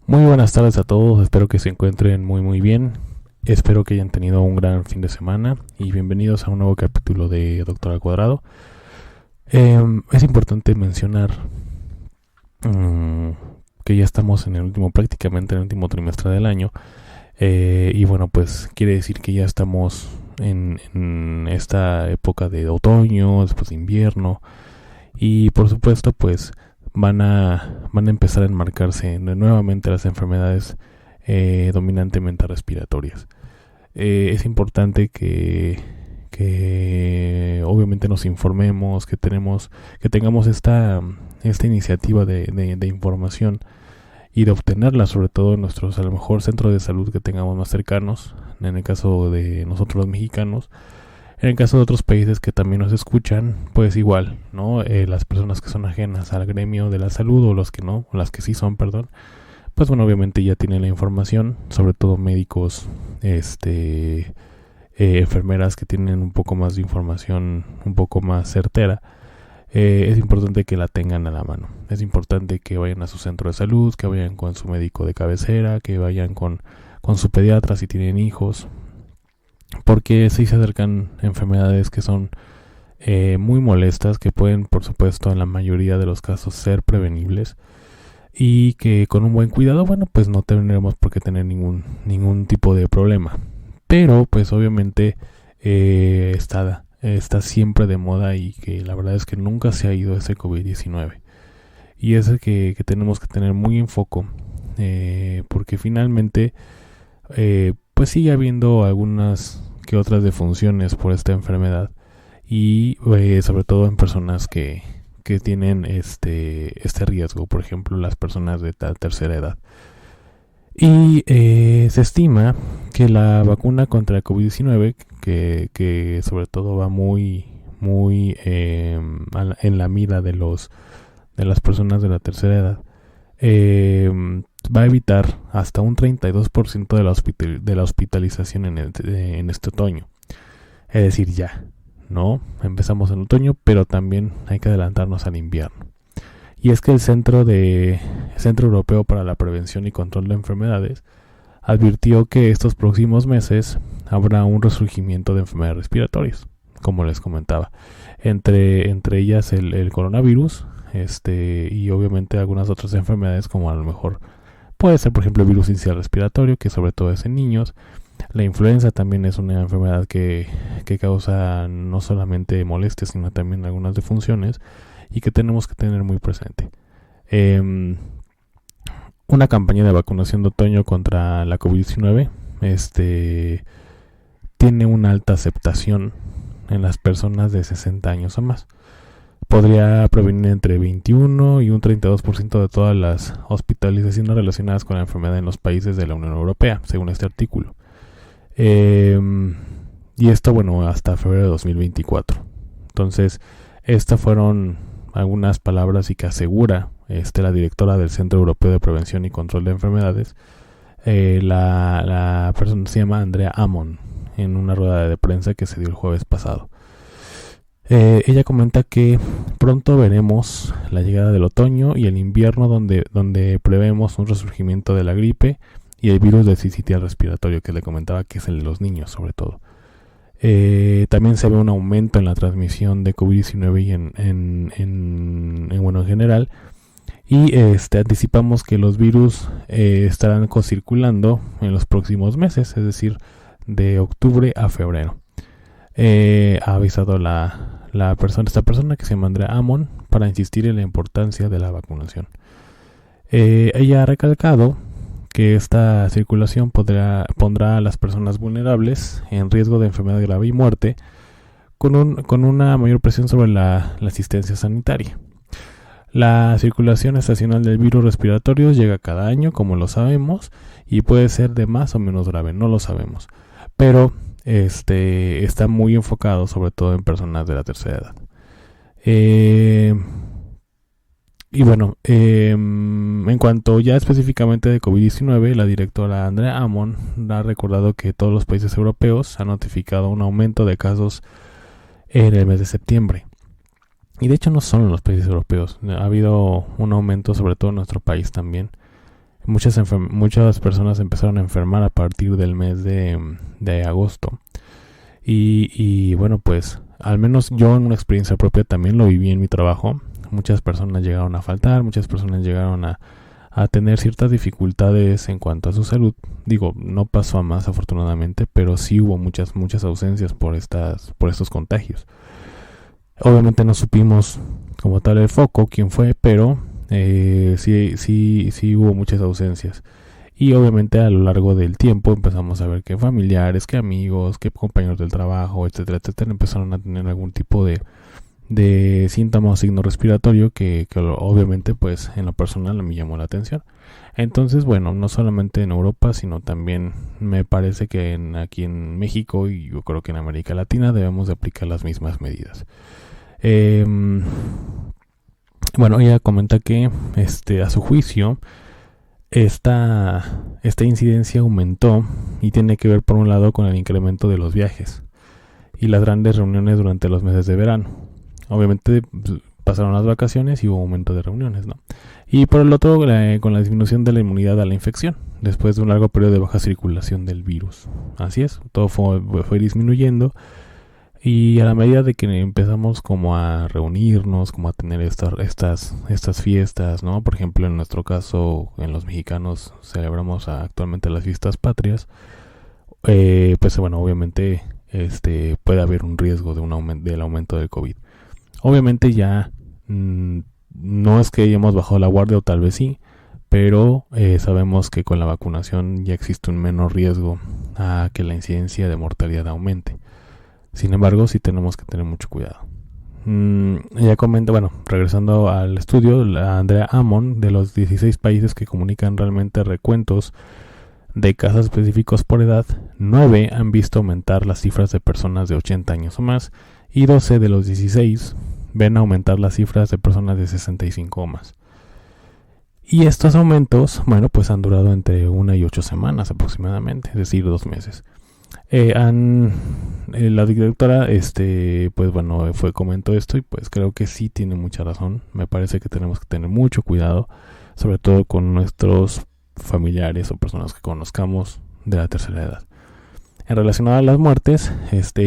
Muy buenas tardes a todos, espero que se encuentren muy bien. Espero que hayan tenido un gran fin de semana y bienvenidos a un nuevo capítulo de Doctor al Cuadrado. Es importante mencionar que ya estamos en el último, prácticamente en el último trimestre del año. Y bueno, pues quiere decir que ya estamos en esta época de otoño, después de invierno. Y por supuesto, pues van a empezar a enmarcarse nuevamente las enfermedades dominantemente respiratorias. Es importante que obviamente nos informemos, que tengamos esta iniciativa de información y de obtenerla, sobre todo en nuestros, a lo mejor, centros de salud que tengamos más cercanos, en el caso de nosotros los mexicanos. En el caso de otros países que también nos escuchan, pues igual, ¿no? Las personas que son ajenas al gremio de la salud, o los que no, o las que sí son, perdón, pues bueno, obviamente ya tienen la información, sobre todo médicos, enfermeras que tienen un poco más de información, un poco más certera. Es importante que la tengan a la mano. Es importante que vayan a su centro de salud, que vayan con su médico de cabecera, que vayan con su pediatra si tienen hijos, porque sí se acercan enfermedades que son muy molestas, que pueden, por supuesto, en la mayoría de los casos ser prevenibles, y que con un buen cuidado, bueno, pues no tendremos por qué tener ningún tipo de problema. Pero pues obviamente está siempre de moda, y que la verdad es que nunca se ha ido ese COVID-19. Y es el que tenemos que tener muy en foco, porque finalmente pues sigue habiendo algunas que otras defunciones por esta enfermedad, y sobre todo en personas que tienen este riesgo, por ejemplo las personas de tercera edad. Y se estima que la vacuna contra el COVID-19, que sobre todo va muy en la mira de las personas de la tercera edad, va a evitar hasta un 32% de la hospitalización en este otoño. Es decir, ya, ¿no? Empezamos en otoño, pero también hay que adelantarnos al invierno. Y es que el Centro Europeo para la Prevención y Control de Enfermedades advirtió que estos próximos meses habrá un resurgimiento de enfermedades respiratorias, como les comentaba. Entre ellas el coronavirus, y obviamente algunas otras enfermedades, como a lo mejor puede ser, por ejemplo, el virus inicial respiratorio, que sobre todo es en niños. La influenza también es una enfermedad que causa no solamente molestias, sino también algunas defunciones, y que tenemos que tener muy presente. Una campaña de vacunación de otoño contra la COVID-19 tiene una alta aceptación en las personas de 60 años o más. Podría prevenir entre 21 y un 32% de todas las hospitalizaciones relacionadas con la enfermedad en los países de la Unión Europea, según este artículo. Y esto, bueno, hasta febrero de 2024. Entonces, estas fueron algunas palabras y que asegura la directora del Centro Europeo de Prevención y Control de Enfermedades. La persona se llama Andrea Ammon, en una rueda de prensa que se dio el jueves pasado. Ella comenta que pronto veremos la llegada del otoño y el invierno, donde prevemos un resurgimiento de la gripe y el virus del sincitial respiratorio, que le comentaba que es el de los niños sobre todo. También se ve un aumento en la transmisión de COVID-19 y en general, y anticipamos que los virus estarán circulando en los próximos meses, es decir, de octubre a febrero. Ha avisado esta persona, que se llama Andrea Ammon, para insistir en la importancia de la vacunación. Ella ha recalcado que esta circulación pondrá a las personas vulnerables en riesgo de enfermedad grave y muerte, con una mayor presión sobre la asistencia sanitaria. La circulación estacional del virus respiratorio llega cada año, como lo sabemos, y puede ser de más o menos grave, no lo sabemos, pero está muy enfocado sobre todo en personas de la tercera edad. Y bueno, en cuanto ya específicamente de COVID-19, la directora Andrea Ammon ha recordado que todos los países europeos han notificado un aumento de casos en el mes de septiembre. Y de hecho no solo en los países europeos, ha habido un aumento sobre todo en nuestro país también, Muchas personas empezaron a enfermar a partir del mes de agosto. Y bueno, pues al menos yo en una experiencia propia también lo viví en mi trabajo. Muchas personas llegaron a faltar, muchas personas llegaron a tener ciertas dificultades en cuanto a su salud. Digo, no pasó a más afortunadamente, pero sí hubo muchas ausencias por estos contagios. Obviamente no supimos como tal el foco, quién fue, pero sí hubo muchas ausencias. Y obviamente a lo largo del tiempo empezamos a ver que familiares, que amigos, que compañeros del trabajo, etcétera, etcétera, empezaron a tener algún tipo de síntoma o signo respiratorio que obviamente pues en lo personal me llamó la atención. Entonces, bueno, no solamente en Europa, sino también me parece que aquí en México y yo creo que en América Latina debemos de aplicar las mismas medidas. Bueno, ella comenta que a su juicio esta incidencia aumentó y tiene que ver por un lado con el incremento de los viajes y las grandes reuniones durante los meses de verano. Obviamente pasaron las vacaciones y hubo aumento de reuniones, ¿no? Y por el otro, con la disminución de la inmunidad a la infección, después de un largo periodo de baja circulación del virus. Así es, todo fue disminuyendo. Y a la medida de que empezamos como a reunirnos, como a tener estas fiestas, ¿no? Por ejemplo, en nuestro caso, en los mexicanos celebramos actualmente las fiestas patrias. Pues bueno, obviamente puede haber un riesgo del aumento del COVID. Obviamente ya no es que hayamos bajado la guardia, o tal vez sí, pero sabemos que con la vacunación ya existe un menor riesgo a que la incidencia de mortalidad aumente. Sin embargo, sí tenemos que tener mucho cuidado. Ella comenta, bueno, regresando al estudio, Andrea Ammon, de los 16 países que comunican realmente recuentos de casos específicos por edad, 9 han visto aumentar las cifras de personas de 80 años o más, y 12 de los 16 ven aumentar las cifras de personas de 65 o más. Y estos aumentos, bueno, pues han durado entre 1 y 8 semanas aproximadamente, es decir, 2 meses. La directora, pues bueno, comentó esto y pues creo que sí tiene mucha razón. Me parece que tenemos que tener mucho cuidado, sobre todo con nuestros familiares o personas que conozcamos de la tercera edad. En relación a las muertes,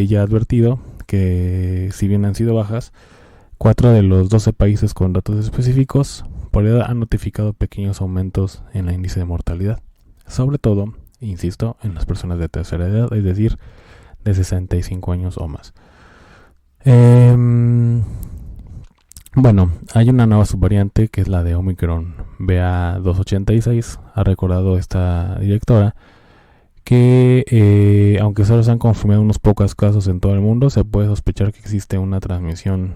ya ha advertido que si bien han sido bajas, 4 de los 12 países con datos específicos por edad han notificado pequeños aumentos en el índice de mortalidad, sobre todo, insisto, en las personas de tercera edad, es decir, de 65 años o más. Bueno, hay una nueva subvariante que es la de Omicron BA286. Ha recordado esta directora que aunque solo se han confirmado unos pocos casos en todo el mundo, se puede sospechar que existe una transmisión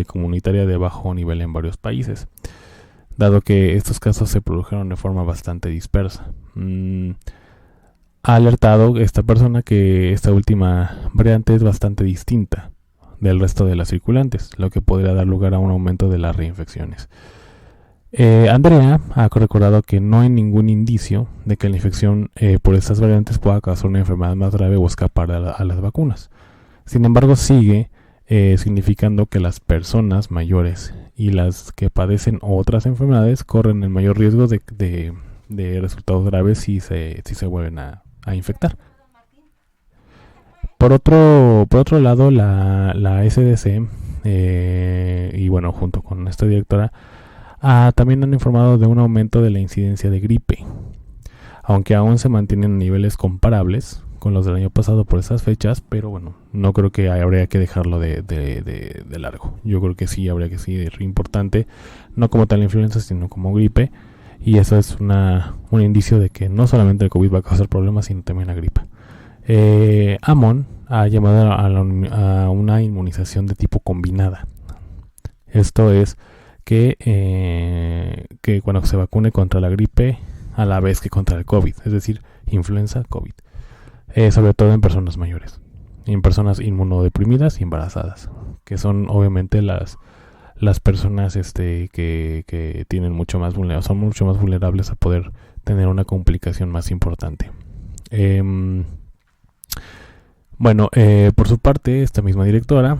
comunitaria de bajo nivel en varios países, dado que estos casos se produjeron de forma bastante dispersa. Ha alertado esta persona que esta última variante es bastante distinta del resto de las circulantes, lo que podría dar lugar a un aumento de las reinfecciones. Andrea ha recordado que no hay ningún indicio de que la infección por estas variantes pueda causar una enfermedad más grave o escapar a las vacunas. Sin embargo, sigue significando que las personas mayores y las que padecen otras enfermedades corren el mayor riesgo de resultados graves si se vuelven a infectar. Por otro lado, la SDC y bueno, junto con esta directora, también han informado de un aumento de la incidencia de gripe, aunque aún se mantienen niveles comparables con los del año pasado por esas fechas, pero bueno, no creo que habría que dejarlo de largo. Yo creo que sí habría que seguir importante, no como tal influenza, sino como gripe, y eso es un indicio de que no solamente el COVID va a causar problemas, sino también la gripe. Ammon ha llamado a una inmunización de tipo combinada. Esto es que cuando se vacune contra la gripe a la vez que contra el COVID, es decir, influenza, COVID, sobre todo en personas mayores, en personas inmunodeprimidas y embarazadas, que son obviamente las personas que tienen son mucho más vulnerables a poder tener una complicación más importante. Bueno, por su parte, esta misma directora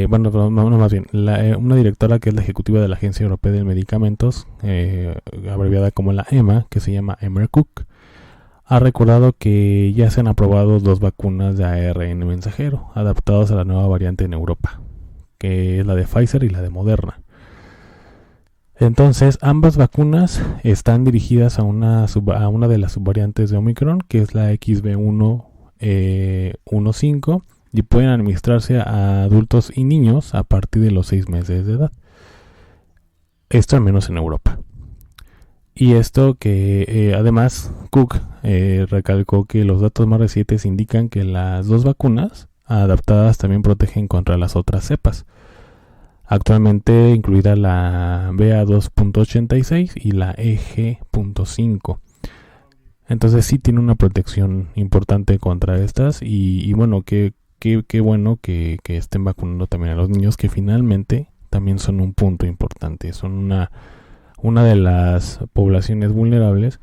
más bien, una directora que es la ejecutiva de la Agencia Europea de Medicamentos, abreviada como la EMA, que se llama Emer Cook, ha recordado que ya se han aprobado 2 vacunas de ARN mensajero adaptadas a la nueva variante en Europa, que es la de Pfizer y la de Moderna. Entonces, ambas vacunas están dirigidas a una de las subvariantes de Omicron, que es la XB1.15, y pueden administrarse a adultos y niños a partir de los 6 meses de edad. Esto al menos en Europa. Y esto que además Cook recalcó que los datos más recientes indican que las 2 vacunas adaptadas también protegen contra las otras cepas, actualmente incluida la BA2.86 y la EG.5. Entonces sí tiene una protección importante contra estas y bueno, qué bueno que estén vacunando también a los niños, que finalmente también son un punto importante, son una de las poblaciones vulnerables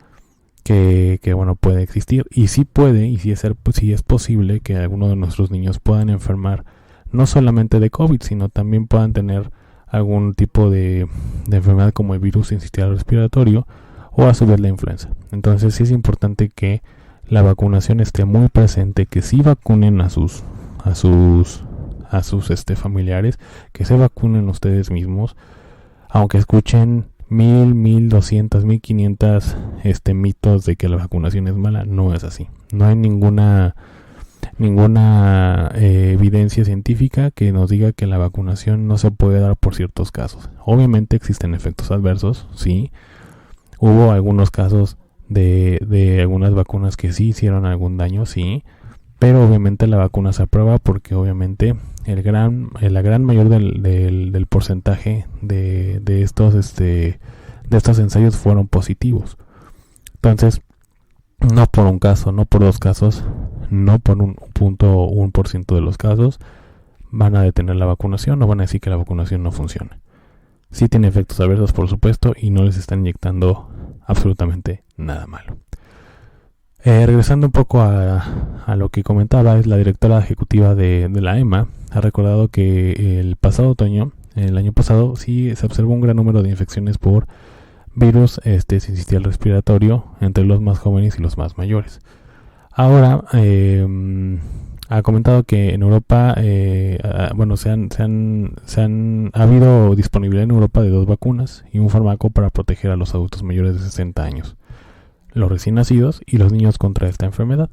que bueno, puede existir, y sí puede, y sí es posible que algunos de nuestros niños puedan enfermar no solamente de COVID, sino también puedan tener algún tipo de enfermedad como el virus sincitial respiratorio o a su vez la influenza. Entonces sí es importante que la vacunación esté muy presente, que sí vacunen a sus familiares, que se vacunen ustedes mismos, aunque escuchen 1200, 1500 mitos de que la vacunación es mala. No es así. No hay ninguna evidencia científica que nos diga que la vacunación no se puede dar por ciertos casos. Obviamente existen efectos adversos, sí. Hubo algunos casos de algunas vacunas que sí hicieron algún daño, sí. Pero obviamente la vacuna se aprueba porque obviamente la gran mayor del porcentaje de estos ensayos fueron positivos. Entonces, no por un caso, no por 2 casos, no por 1% de los casos van a detener la vacunación o van a decir que la vacunación no funciona. Sí tiene efectos adversos, por supuesto, y no les están inyectando absolutamente nada malo. Regresando un poco a lo que comentaba, es la directora ejecutiva de la EMA ha recordado que el año pasado, sí se observó un gran número de infecciones por virus sincitial respiratorio entre los más jóvenes y los más mayores. Ahora ha comentado que en Europa ha habido disponibilidad en Europa de 2 vacunas y un fármaco para proteger a los adultos mayores de 60 años, los recién nacidos y los niños contra esta enfermedad.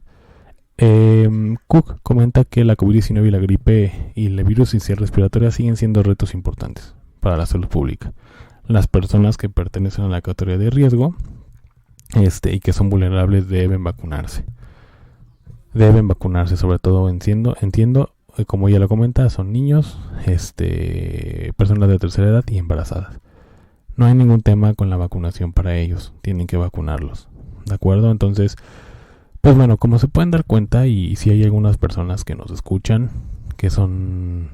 Cook comenta que la COVID-19 y la gripe y el virus sincitial respiratorio siguen siendo retos importantes para la salud pública. Las personas que pertenecen a la categoría de riesgo y que son vulnerables deben vacunarse. Sobre todo entiendo, como ya lo comenta, son niños, personas de tercera edad y embarazadas. No hay ningún tema con la vacunación para ellos, tienen que vacunarlos, ¿de acuerdo? Entonces, pues bueno, como se pueden dar cuenta, y si hay algunas personas que nos escuchan que son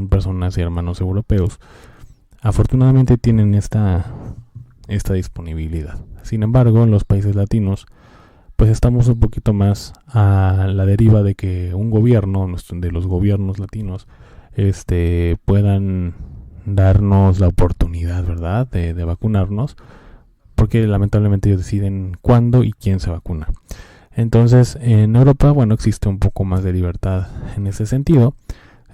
personas y hermanos europeos, afortunadamente tienen esta disponibilidad. Sin embargo, en los países latinos pues estamos un poquito más a la deriva de que un gobierno, de los gobiernos latinos, puedan darnos la oportunidad, ¿verdad?, de vacunarnos, porque lamentablemente ellos deciden cuándo y quién se vacuna. Entonces, en Europa, bueno, existe un poco más de libertad en ese sentido,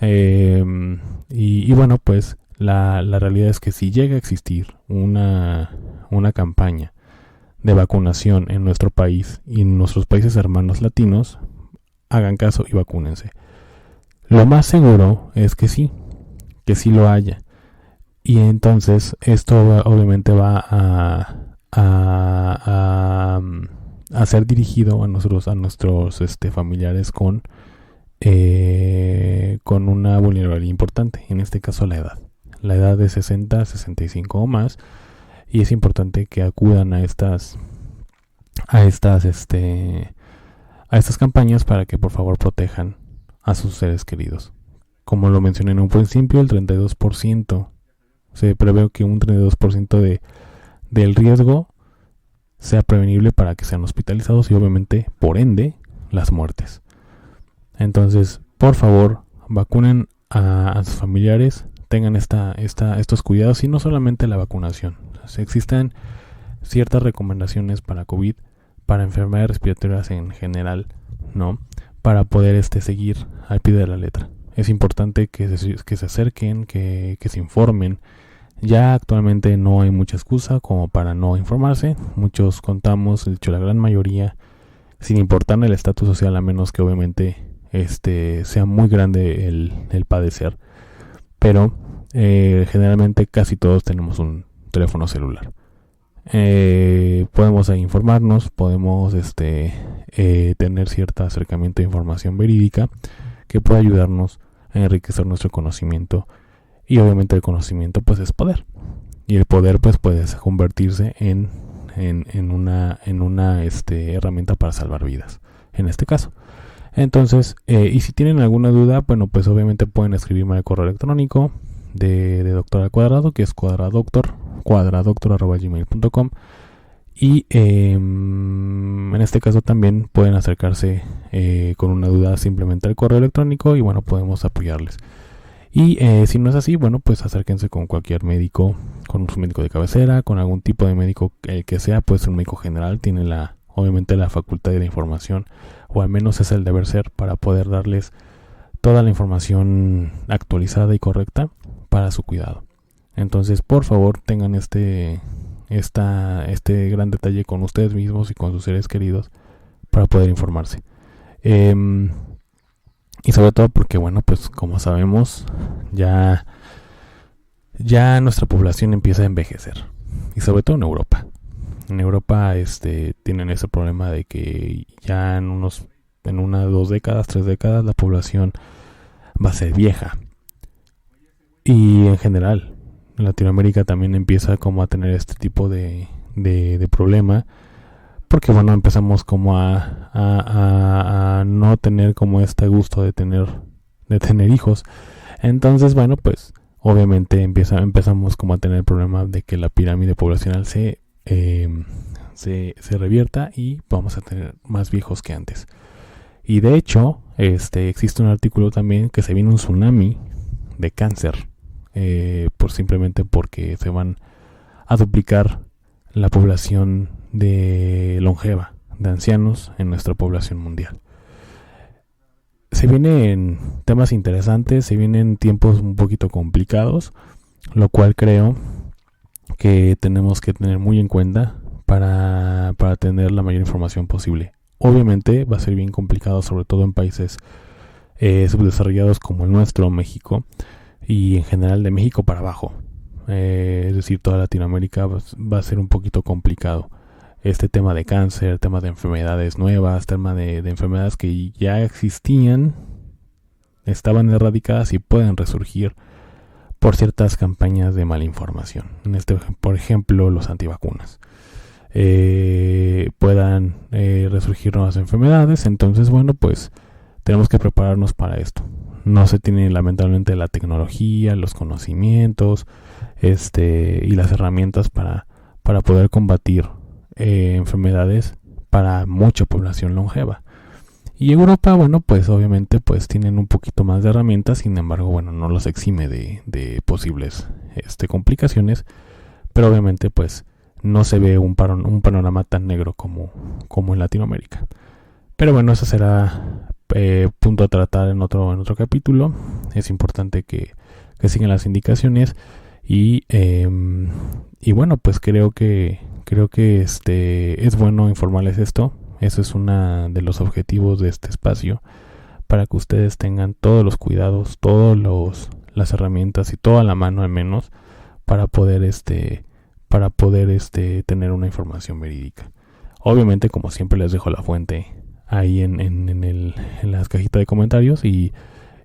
y bueno, pues la realidad es que si llega a existir una campaña de vacunación en nuestro país y en nuestros países hermanos latinos, hagan caso y vacúnense. Lo más seguro es que sí lo haya, y entonces esto obviamente va a ser dirigido a nuestros familiares con una vulnerabilidad importante, en este caso la edad de 60, 65 o más. Y es importante que acudan a estas campañas para que por favor protejan a sus seres queridos. Como lo mencioné en un principio, el 32%, se prevé que un 32% del riesgo sea prevenible para que sean hospitalizados y obviamente, por ende, las muertes. Entonces, por favor, vacunen a sus familiares, tengan estos cuidados, y no solamente la vacunación. O sea, existen ciertas recomendaciones para COVID, para enfermedades respiratorias en general, ¿no? Para poder seguir al pie de la letra. Es importante que se acerquen, que se informen. Ya actualmente no hay mucha excusa como para no informarse. Muchos contamos, de hecho la gran mayoría, sin importar el estatus social, a menos que obviamente sea muy grande el padecer. Pero generalmente casi todos tenemos un teléfono celular. Podemos informarnos, podemos tener cierto acercamiento de información verídica que puede ayudarnos a enriquecer nuestro conocimiento, y obviamente el conocimiento pues es poder, y el poder pues puede convertirse en una herramienta para salvar vidas en este caso. Entonces, y si tienen alguna duda, bueno, pues obviamente pueden escribirme al correo electrónico de Doctor al Cuadrado, que es cuadradoctor@gmail.com, y en este caso también pueden acercarse con una duda simplemente al correo electrónico, y bueno, podemos apoyarles. Y si no es así, bueno, pues acérquense con cualquier médico, con su médico de cabecera, con algún tipo de médico, el que sea, puede ser un médico general, tiene obviamente la facultad de la información, o al menos es el deber ser, para poder darles toda la información actualizada y correcta para su cuidado. Entonces, por favor, tengan este gran detalle con ustedes mismos y con sus seres queridos para poder informarse. Y sobre todo porque, bueno, pues como sabemos, ya nuestra población empieza a envejecer. Y sobre todo en Europa. En Europa tienen ese problema de que ya en 1, 2 décadas, 3 décadas, la población va a ser vieja. Y en general, en Latinoamérica también empieza como a tener este tipo de problema. Porque bueno, empezamos como a no tener como este gusto de tener hijos. Entonces, bueno, pues obviamente empezamos como a tener el problema de que la pirámide poblacional se revierta, y vamos a tener más viejos que antes. Y de hecho, existe un artículo también que se viene un tsunami de cáncer, simplemente porque se van a duplicar la población de longeva, de ancianos en nuestra población mundial. Se vienen temas interesantes, se vienen tiempos un poquito complicados, lo cual creo que tenemos que tener muy en cuenta para tener la mayor información posible. Obviamente va a ser bien complicado, sobre todo en países subdesarrollados como el nuestro, México, y en general de México para abajo. Es decir, toda Latinoamérica va a ser un poquito complicado. Este tema de cáncer, tema de enfermedades nuevas, tema de enfermedades que ya existían, estaban erradicadas y pueden resurgir por ciertas campañas de mala información. Por ejemplo, los antivacunas. Puedan resurgir nuevas enfermedades. Entonces, bueno, pues tenemos que prepararnos para esto. No se tiene lamentablemente la tecnología, los conocimientos, y las herramientas para poder combatir enfermedades para mucha población longeva. Y Europa, bueno, pues obviamente pues tienen un poquito más de herramientas, sin embargo, bueno, no los exime de posibles complicaciones, pero obviamente pues no se ve un panorama tan negro como en Latinoamérica. Pero bueno, eso será punto a tratar en otro capítulo. Es importante que sigan las indicaciones, y bueno, pues creo que es bueno informarles esto. Eso es uno de los objetivos de este espacio, para que ustedes tengan todos los cuidados, las herramientas y toda la mano al menos para poder tener una información verídica. Obviamente, como siempre, les dejo la fuente ahí en las cajitas de comentarios, y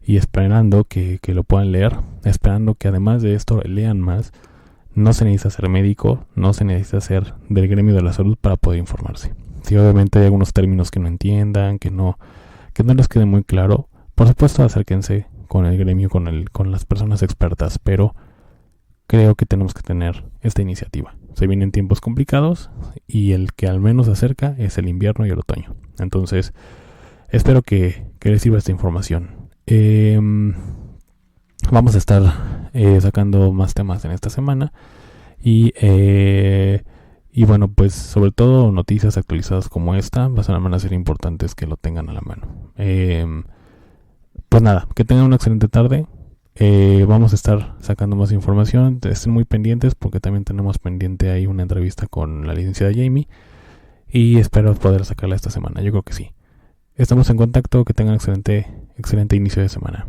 esperando que lo puedan leer, esperando que además de esto lean más. No se necesita ser médico, no se necesita ser del gremio de la salud para poder informarse. Si obviamente hay algunos términos que no entiendan, que no les quede muy claro, por supuesto acérquense con el gremio, con las personas expertas, pero creo que tenemos que tener esta iniciativa. Se vienen tiempos complicados, y el que al menos se acerca es el invierno y el otoño. Entonces, espero que les sirva esta información. Vamos a estar sacando más temas en esta semana. Y bueno, pues sobre todo noticias actualizadas como esta van a ser importantes que lo tengan a la mano. Pues nada, que tengan una excelente tarde. Vamos a estar sacando más información. Estén muy pendientes porque también tenemos pendiente ahí una entrevista con la licenciada Jamie. Y espero poder sacarla esta semana. Yo creo que sí. Estamos en contacto. Que tengan excelente inicio de semana.